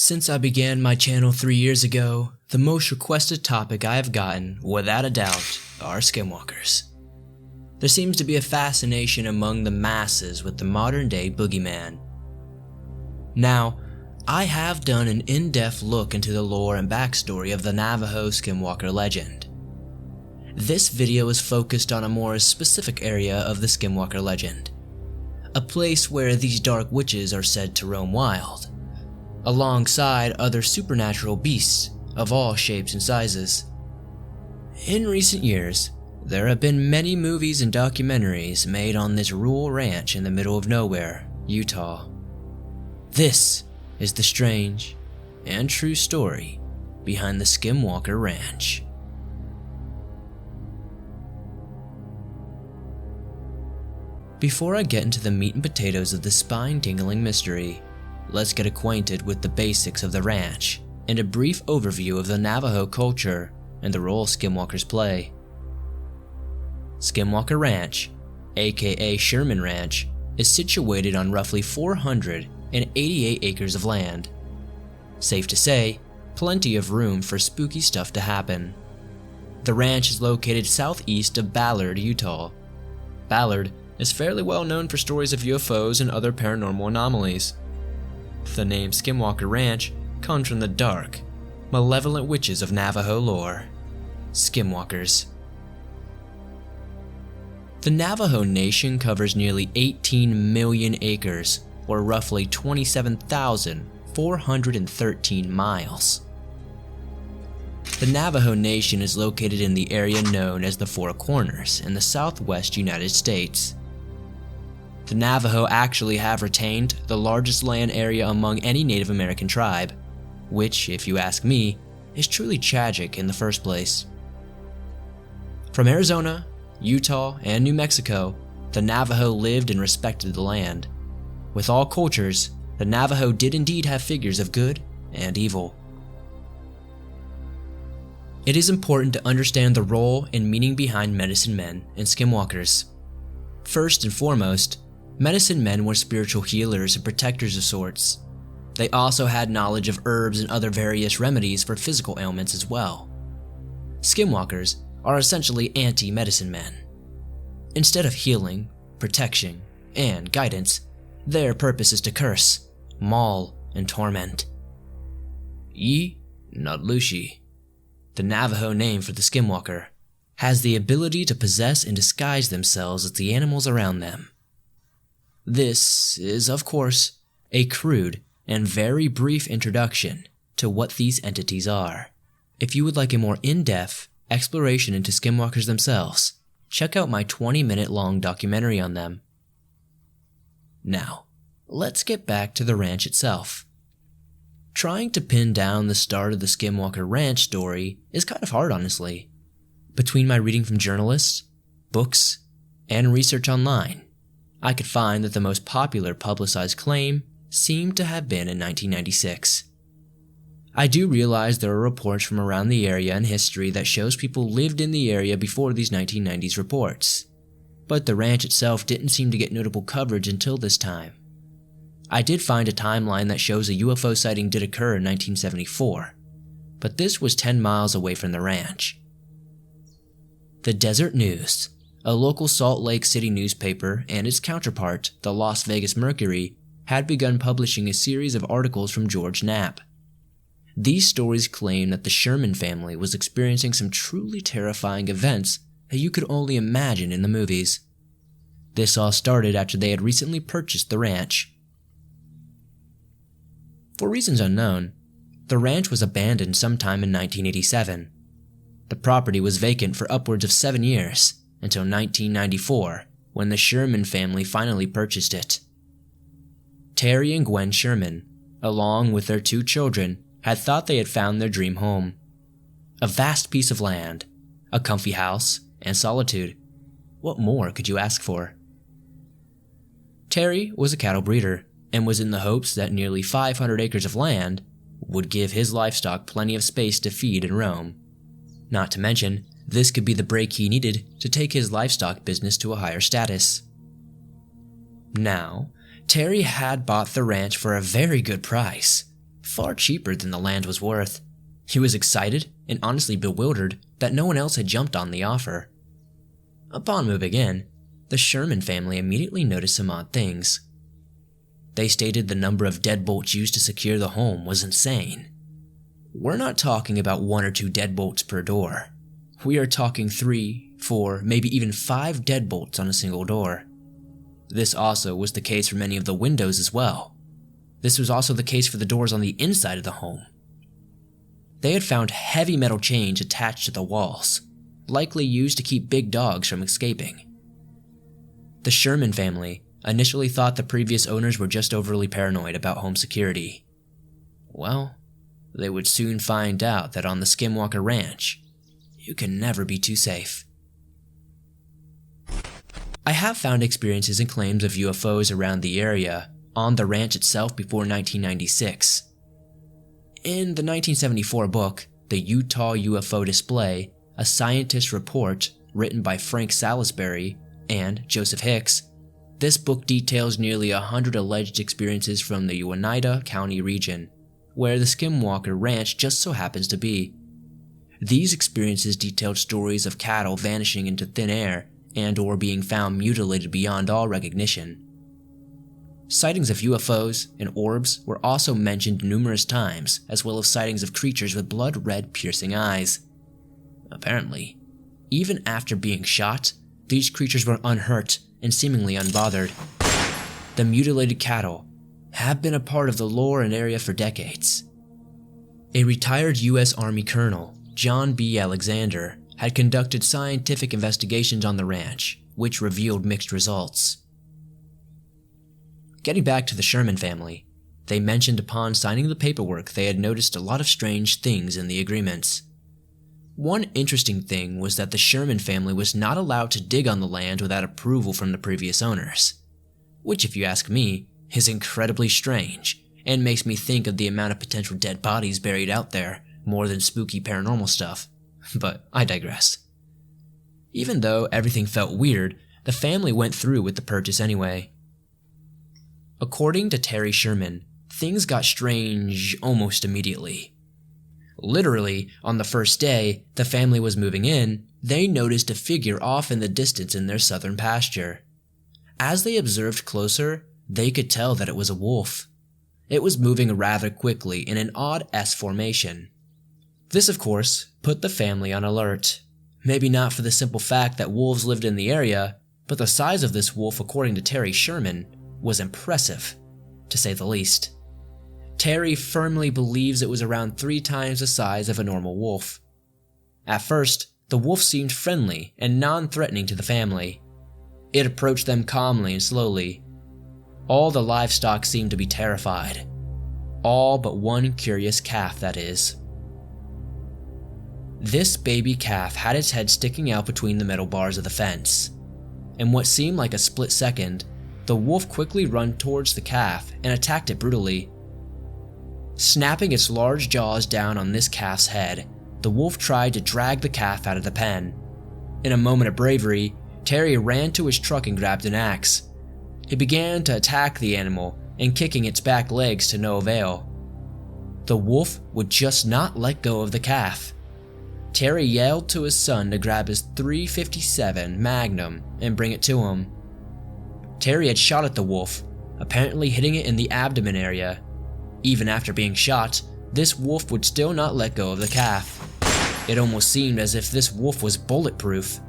Since I began my channel 3 years ago, the most requested topic I have gotten, without a doubt, are skinwalkers. There seems to be a fascination among the masses with the modern day boogeyman. Now, I have done an in-depth look into the lore and backstory of the Navajo Skinwalker legend. This video is focused on a more specific area of the Skinwalker legend, a place where these dark witches are said to roam wild, alongside other supernatural beasts of all shapes and sizes. In recent years, there have been many movies and documentaries made on this rural ranch in the middle of nowhere, Utah. This is the strange and true story behind the Skinwalker Ranch. Before I get into the meat and potatoes of this spine-tingling mystery, let's get acquainted with the basics of the ranch and a brief overview of the Navajo culture and the role skinwalkers play. Skinwalker Ranch, aka Sherman Ranch, is situated on roughly 488 acres of land. Safe to say, plenty of room for spooky stuff to happen. The ranch is located southeast of Ballard, Utah. Ballard is fairly well known for stories of UFOs and other paranormal anomalies. The name Skinwalker Ranch comes from the dark, malevolent witches of Navajo lore, skinwalkers. The Navajo Nation covers nearly 18 million acres, or roughly 27,413 miles. The Navajo Nation is located in the area known as the Four Corners in the southwest United States. The Navajo actually have retained the largest land area among any Native American tribe, which, if you ask me, is truly tragic in the first place. From Arizona, Utah, and New Mexico, the Navajo lived and respected the land. With all cultures, the Navajo did indeed have figures of good and evil. It is important to understand the role and meaning behind medicine men and skinwalkers. First and foremost, medicine men were spiritual healers and protectors of sorts. They also had knowledge of herbs and other various remedies for physical ailments as well. Skinwalkers are essentially anti-medicine men. Instead of healing, protection, and guidance, their purpose is to curse, maul, and torment. Yi Nadlushi, the Navajo name for the skinwalker, has the ability to possess and disguise themselves as the animals around them. This is, of course, a crude and very brief introduction to what these entities are. If you would like a more in-depth exploration into skinwalkers themselves, check out my 20-minute long documentary on them. Now, let's get back to the ranch itself. Trying to pin down the start of the Skinwalker Ranch story is kind of hard, honestly. Between my reading from journalists, books, and research online, I could find that the most popular publicized claim seemed to have been in 1996. I do realize there are reports from around the area and history that shows people lived in the area before these 1990s reports, but the ranch itself didn't seem to get notable coverage until this time. I did find a timeline that shows a UFO sighting did occur in 1974, but this was 10 miles away from the ranch. The Desert News, a local Salt Lake City newspaper, and its counterpart, the Las Vegas Mercury, had begun publishing a series of articles from George Knapp. These stories claim that the Sherman family was experiencing some truly terrifying events that you could only imagine in the movies. This all started after they had recently purchased the ranch. For reasons unknown, the ranch was abandoned sometime in 1987. The property was vacant for upwards of 7 years, until 1994, when the Sherman family finally purchased it. Terry and Gwen Sherman, along with their 2 children, had thought they had found their dream home. A vast piece of land, a comfy house, and solitude. What more could you ask for? Terry was a cattle breeder, and was in the hopes that nearly 500 acres of land would give his livestock plenty of space to feed and roam. Not to mention, this could be the break he needed to take his livestock business to a higher status. Now, Terry had bought the ranch for a very good price, far cheaper than the land was worth. He was excited and honestly bewildered that no one else had jumped on the offer. Upon moving in, the Sherman family immediately noticed some odd things. They stated the number of deadbolts used to secure the home was insane. We're not talking about 1 or 2 deadbolts per door. We are talking 3, 4, maybe even 5 deadbolts on a single door. This also was the case for many of the windows as well. This was also the case for the doors on the inside of the home. They had found heavy metal chains attached to the walls, likely used to keep big dogs from escaping. The Sherman family initially thought the previous owners were just overly paranoid about home security. Well, they would soon find out that on the Skinwalker Ranch, you can never be too safe. I have found experiences and claims of UFOs around the area on the ranch itself before 1996. In the 1974 book, The Utah UFO Display, a scientist report written by Frank Salisbury and Joseph Hicks, this book details nearly 100 alleged experiences from the Oneida County region, where the Skinwalker Ranch just so happens to be. These experiences detailed stories of cattle vanishing into thin air and or being found mutilated beyond all recognition. Sightings of UFOs and orbs were also mentioned numerous times, as well as sightings of creatures with blood-red piercing eyes. Apparently, even after being shot, these creatures were unhurt and seemingly unbothered. The mutilated cattle have been a part of the lore and area for decades. A retired U.S. Army colonel, John B. Alexander, had conducted scientific investigations on the ranch, which revealed mixed results. Getting back to the Sherman family, they mentioned upon signing the paperwork they had noticed a lot of strange things in the agreements. One interesting thing was that the Sherman family was not allowed to dig on the land without approval from the previous owners, which, if you ask me, is incredibly strange and makes me think of the amount of potential dead bodies buried out there more than spooky paranormal stuff. But I digress. Even though everything felt weird, the family went through with the purchase anyway. According to Terry Sherman, things got strange almost immediately. Literally, on the first day the family was moving in, they noticed a figure off in the distance in their southern pasture. As they observed closer, they could tell that it was a wolf. It was moving rather quickly in an odd S formation. This, of course, put the family on alert. Maybe not for the simple fact that wolves lived in the area, but the size of this wolf, according to Terry Sherman, was impressive, to say the least. Terry firmly believes it was around 3 times the size of a normal wolf. At first, the wolf seemed friendly and non-threatening to the family. It approached them calmly and slowly. All the livestock seemed to be terrified. All but one curious calf, that is. This baby calf had its head sticking out between the metal bars of the fence. In what seemed like a split second, the wolf quickly ran towards the calf and attacked it brutally. Snapping its large jaws down on this calf's head, the wolf tried to drag the calf out of the pen. In a moment of bravery, Terry ran to his truck and grabbed an axe. He began to attack the animal and kicking its back legs to no avail. The wolf would just not let go of the calf. Terry yelled to his son to grab his .357 Magnum and bring it to him. Terry had shot at the wolf, apparently hitting it in the abdomen area. Even after being shot, this wolf would still not let go of the calf. It almost seemed as if this wolf was bulletproof.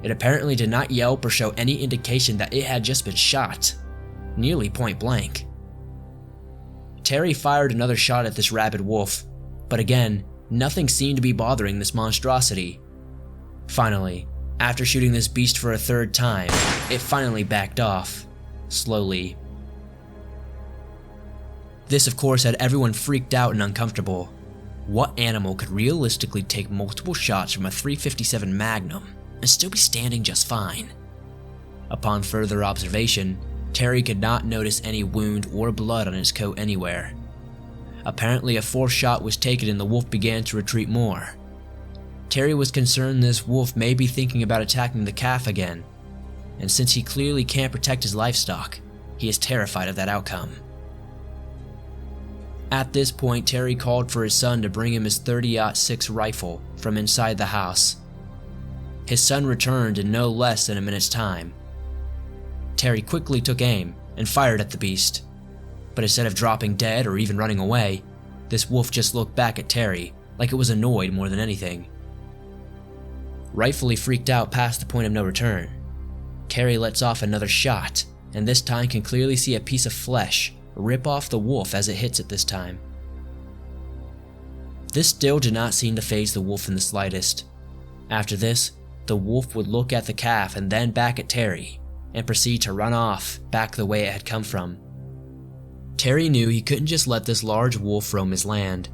It apparently did not yelp or show any indication that it had just been shot, nearly point blank. Terry fired another shot at this rabid wolf, but again, nothing seemed to be bothering this monstrosity. Finally, after shooting this beast for a 3rd time, it finally backed off, slowly. This, of course, had everyone freaked out and uncomfortable. What animal could realistically take multiple shots from a .357 Magnum and still be standing just fine? Upon further observation, Terry could not notice any wound or blood on his coat anywhere. Apparently, a 4th shot was taken and the wolf began to retreat more. Terry was concerned this wolf may be thinking about attacking the calf again, and since he clearly can't protect his livestock, he is terrified of that outcome. At this point, Terry called for his son to bring him his .30-06 rifle from inside the house. His son returned in no less than a minute's time. Terry quickly took aim and fired at the beast, but instead of dropping dead or even running away, this wolf just looked back at Terry like it was annoyed more than anything. Rightfully freaked out past the point of no return, Terry lets off another shot, and this time can clearly see a piece of flesh rip off the wolf as it hits it this time. This still did not seem to faze the wolf in the slightest. After this, the wolf would look at the calf and then back at Terry, and proceed to run off back the way it had come from. Terry knew he couldn't just let this large wolf roam his land.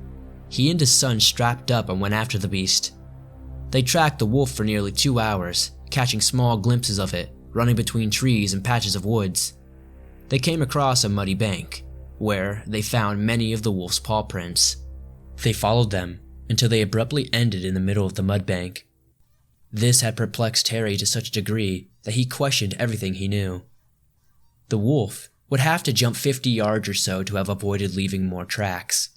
He and his son strapped up and went after the beast. They tracked the wolf for nearly 2 hours, catching small glimpses of it, running between trees and patches of woods. They came across a muddy bank, where they found many of the wolf's paw prints. They followed them until they abruptly ended in the middle of the mud bank. This had perplexed Terry to such a degree that he questioned everything he knew. The wolf would have to jump 50 yards or so to have avoided leaving more tracks,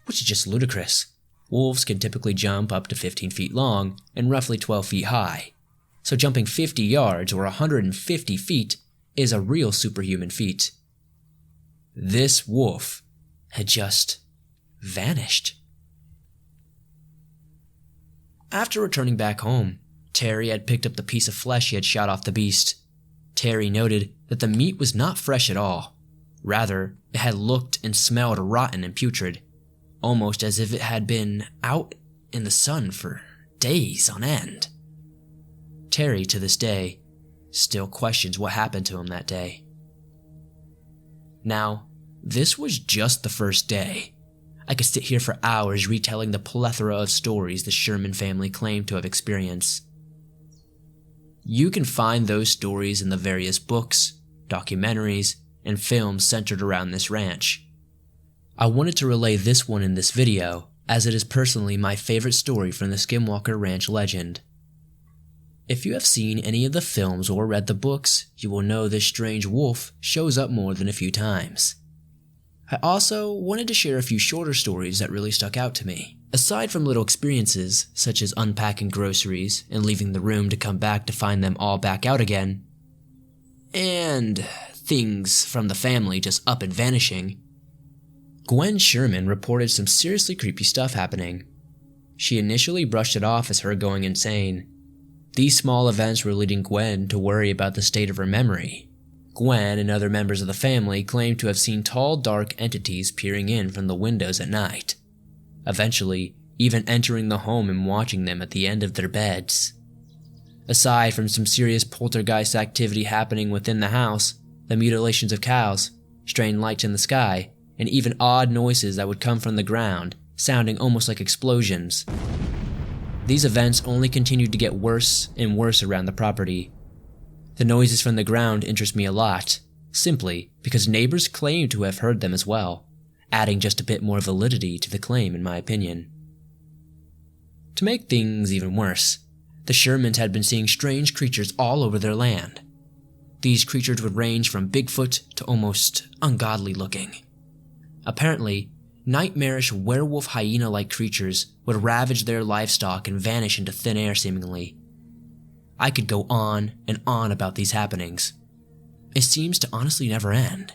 which is just ludicrous. Wolves can typically jump up to 15 feet long and roughly 12 feet high, so jumping 50 yards or 150 feet is a real superhuman feat. This wolf had just vanished. After returning back home, Terry had picked up the piece of flesh he had shot off the beast. Terry noted that the meat was not fresh at all. Rather, it had looked and smelled rotten and putrid, almost as if it had been out in the sun for days on end. Terry, to this day, still questions what happened to him that day. Now, this was just the first day. I could sit here for hours retelling the plethora of stories the Sherman family claimed to have experienced. You can find those stories in the various books, documentaries, and films centered around this ranch. I wanted to relay this one in this video, as it is personally my favorite story from the Skinwalker Ranch legend. If you have seen any of the films or read the books, you will know this strange wolf shows up more than a few times. I also wanted to share a few shorter stories that really stuck out to me. Aside from little experiences, such as unpacking groceries and leaving the room to come back to find them all back out again, and things from the family just up and vanishing, Gwen Sherman reported some seriously creepy stuff happening. She initially brushed it off as her going insane. These small events were leading Gwen to worry about the state of her memory. Gwen and other members of the family claimed to have seen tall, dark entities peering in from the windows at night, eventually even entering the home and watching them at the end of their beds. Aside from some serious poltergeist activity happening within the house, the mutilations of cows, strange lights in the sky, and even odd noises that would come from the ground, sounding almost like explosions. These events only continued to get worse and worse around the property. The noises from the ground interest me a lot, simply because neighbors claim to have heard them as well, adding just a bit more validity to the claim in my opinion. To make things even worse, the Shermans had been seeing strange creatures all over their land. These creatures would range from Bigfoot to almost ungodly looking. Apparently, nightmarish werewolf hyena-like creatures would ravage their livestock and vanish into thin air seemingly. I could go on and on about these happenings. It seems to honestly never end.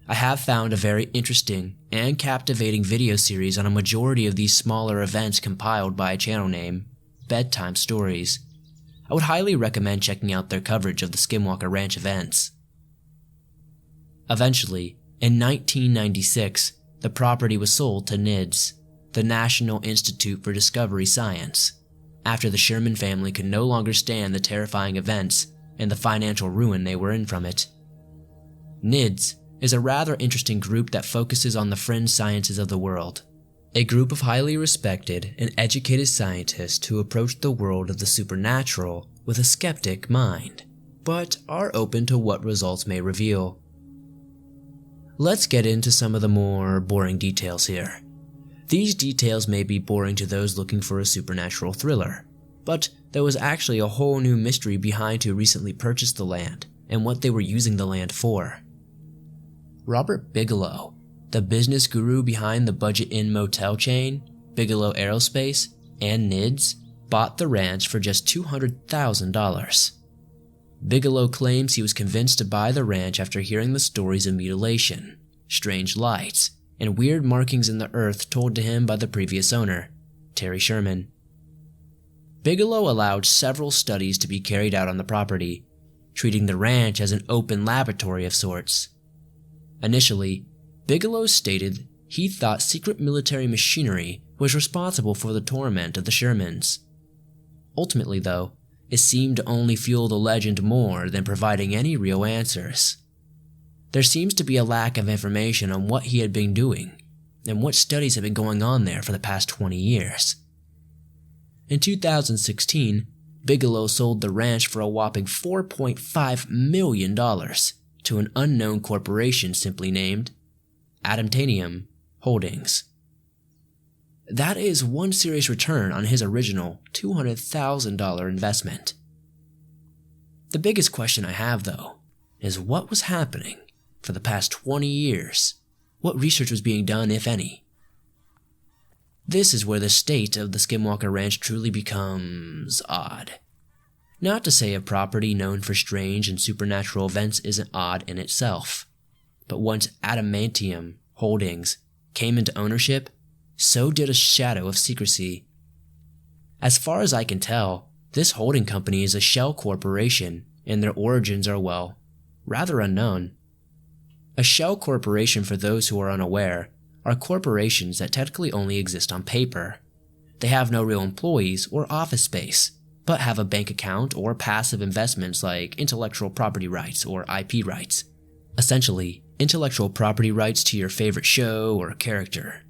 I have found a very interesting and captivating video series on a majority of these smaller events compiled by a channel named Bedtime Stories. I would highly recommend checking out their coverage of the Skinwalker Ranch events. Eventually, in 1996, the property was sold to NIDS, the National Institute for Discovery Science, after the Sherman family could no longer stand the terrifying events and the financial ruin they were in from it. NIDS is a rather interesting group that focuses on the fringe sciences of the world, a group of highly respected and educated scientists who approach the world of the supernatural with a skeptic mind, but are open to what results may reveal. Let's get into some of the more boring details here. These details may be boring to those looking for a supernatural thriller, but there was actually a whole new mystery behind who recently purchased the land and what they were using the land for. Robert Bigelow, the business guru behind the Budget Inn motel chain, Bigelow Aerospace, and NIDS, bought the ranch for just $200,000. Bigelow claims he was convinced to buy the ranch after hearing the stories of mutilation, strange lights, and weird markings in the earth told to him by the previous owner, Terry Sherman. Bigelow allowed several studies to be carried out on the property, treating the ranch as an open laboratory of sorts. Initially, Bigelow stated he thought secret military machinery was responsible for the torment of the Shermans. Ultimately, though, it seemed to only fuel the legend more than providing any real answers. There seems to be a lack of information on what he had been doing and what studies had been going on there for the past 20 years. In 2016, Bigelow sold the ranch for a whopping $4.5 million to an unknown corporation simply named Adamtanium Holdings. That is one serious return on his original $200,000 investment. The biggest question I have, though, is what was happening for the past 20 years? What research was being done, if any? This is where the state of the Skinwalker Ranch truly becomes odd. Not to say a property known for strange and supernatural events isn't odd in itself, but once Adamantium Holdings came into ownership, so did a shadow of secrecy. As far as I can tell, this holding company is a shell corporation, and their origins are, well, rather unknown. A shell corporation, for those who are unaware, are corporations that technically only exist on paper. They have no real employees or office space, but have a bank account or passive investments like intellectual property rights or IP rights. Essentially, intellectual property rights to your favorite show or character.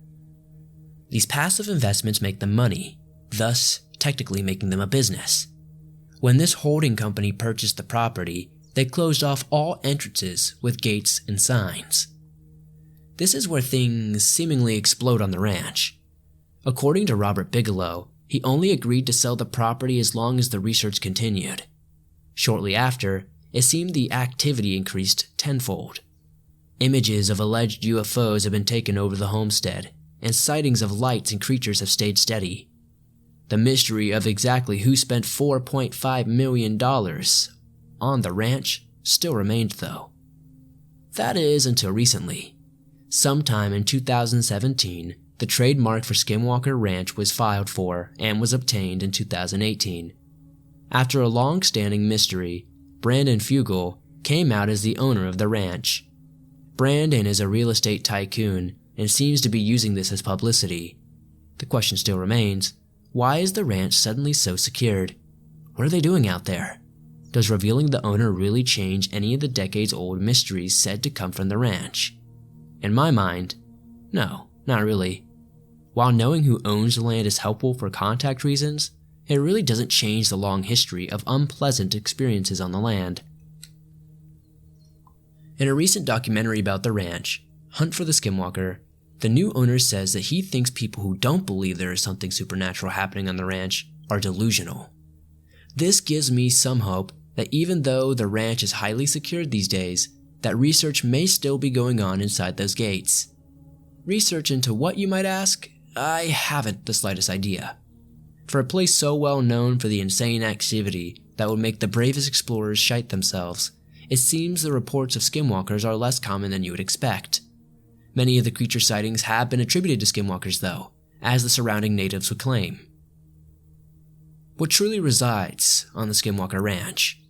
These passive investments make them money, thus technically making them a business. When this holding company purchased the property, they closed off all entrances with gates and signs. This is where things seemingly explode on the ranch. According to Robert Bigelow, he only agreed to sell the property as long as the research continued. Shortly after, it seemed the activity increased tenfold. Images of alleged UFOs have been taken over the homestead, and sightings of lights and creatures have stayed steady. The mystery of exactly who spent $4.5 million on the ranch still remained, though. That is, until recently. Sometime in 2017, the trademark for Skinwalker Ranch was filed for and was obtained in 2018. After a long-standing mystery, Brandon Fugal came out as the owner of the ranch. Brandon is a real estate tycoon and seems to be using this as publicity. The question still remains, why is the ranch suddenly so secured? What are they doing out there? Does revealing the owner really change any of the decades-old mysteries said to come from the ranch? In my mind, no, not really. While knowing who owns the land is helpful for contact reasons, it really doesn't change the long history of unpleasant experiences on the land. In a recent documentary about the ranch, Hunt for the Skinwalker, the new owner says that he thinks people who don't believe there is something supernatural happening on the ranch are delusional. This gives me some hope that even though the ranch is highly secured these days, that research may still be going on inside those gates. Research into what, you might ask? I haven't the slightest idea. For a place so well known for the insane activity that would make the bravest explorers shite themselves, it seems the reports of skinwalkers are less common than you would expect. Many of the creature sightings have been attributed to skinwalkers, though, as the surrounding natives would claim. What truly resides on the Skinwalker Ranch?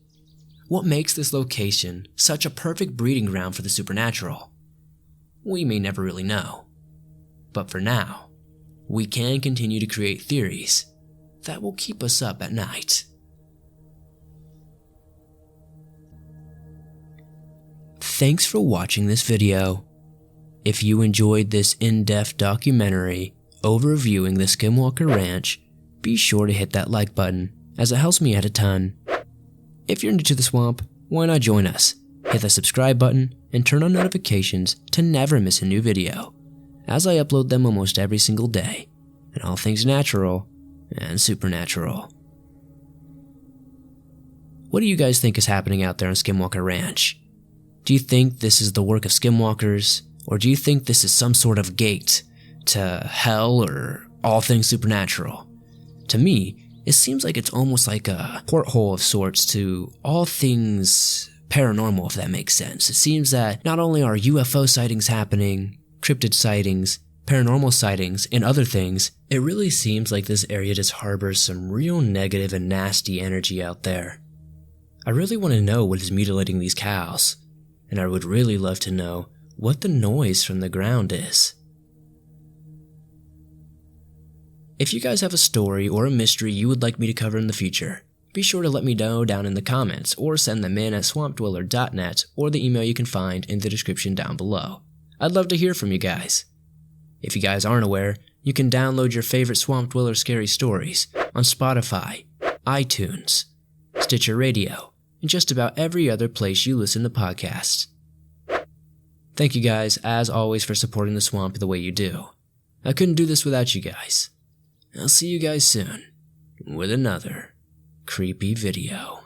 What makes this location such a perfect breeding ground for the supernatural? We may never really know. But for now, we can continue to create theories that will keep us up at night. Thanks for watching this video. If you enjoyed this in-depth documentary overviewing the Skinwalker Ranch, be sure to hit that like button, as it helps me out a ton. If you're new to the swamp, why not join us? Hit the subscribe button and turn on notifications to never miss a new video, as I upload them almost every single day, and all things natural and supernatural. What do you guys think is happening out there on Skinwalker Ranch? Do you think this is the work of skinwalkers, Or do you think this is some sort of gate to hell or all things supernatural? To me, it seems like it's almost like a porthole of sorts to all things paranormal, if that makes sense. It seems that not only are UFO sightings happening, cryptid sightings, paranormal sightings, and other things, it really seems like this area just harbors some real negative and nasty energy out there. I really want to know what is mutilating these cows, and I would really love to know what the noise from the ground is. If you guys have a story or a mystery you would like me to cover in the future, be sure to let me know down in the comments or send them in at swampdweller.net or the email you can find in the description down below. I'd love to hear from you guys. If you guys aren't aware, you can download your favorite Swamp Dweller scary stories on Spotify, iTunes, Stitcher Radio, and just about every other place you listen to podcasts. Thank you guys, as always, for supporting the swamp the way you do. I couldn't do this without you guys. I'll see you guys soon with another creepy video.